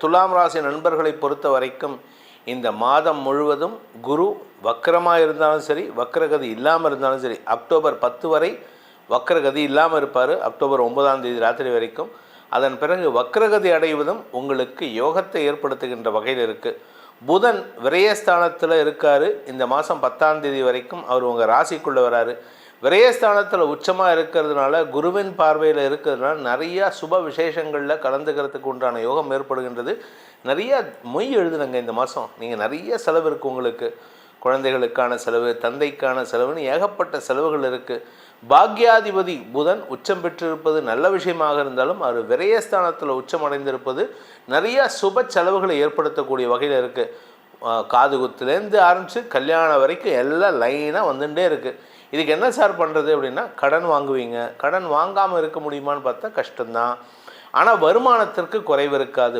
துலாம் ராசி நண்பர்களை பொறுத்த வரைக்கும் இந்த மாதம் முழுவதும் குரு வக்கரமாக இருந்தாலும் சரி, வக்கரகதி இல்லாமல் இருந்தாலும் சரி, அக்டோபர் 10 வரை வக்கரகதி இல்லாமல் இருப்பார். அக்டோபர் 9ஆம் தேதி ராத்திரி வரைக்கும். அதன் பிறகு வக்கரகதி அடைவதும் உங்களுக்கு யோகத்தை ஏற்படுத்துகின்ற வகையில் இருக்குது. புதன் விரயஸ்தானத்தில் இருக்கார். இந்த மாதம் 10ஆம் தேதி வரைக்கும் அவர் உங்கள் ராசிக்குள்ளே வராரு. விரயஸ்தானத்தில் உச்சமாக இருக்கிறதுனால, குருவின் பார்வையில் இருக்கிறதுனால நிறையா சுப விசேஷங்களில் கலந்துக்கிறதுக்கு உண்டான யோகம் ஏற்படுகின்றது. நிறையா மொய் எழுதுனங்க இந்த மாதம். நீங்கள் நிறைய செலவு இருக்குது உங்களுக்கு. குழந்தைகளுக்கான செலவு, தந்தைக்கான செலவுன்னு ஏகப்பட்ட செலவுகள் இருக்குது. பாக்யாதிபதி புதன் உச்சம் பெற்றிருப்பது நல்ல விஷயமாக இருந்தாலும், அவர் விரயஸ்தானத்தில் உச்சம் அடைந்திருப்பது நிறையா சுப செலவுகளை ஏற்படுத்தக்கூடிய வகையில் இருக்குது. காது குத்துலேருந்து ஆரம்பித்து கல்யாணம் வரைக்கும் எல்லாம் லைனாக வந்துட்டே இருக்குது. இதுக்கு என்ன சார் பண்ணுறது அப்படின்னா, கடன் வாங்குவீங்க. கடன் வாங்காமல் இருக்க முடியுமான்னு பார்த்தா கஷ்டம்தான். ஆனால் வருமானத்திற்கு குறைவு இருக்காது.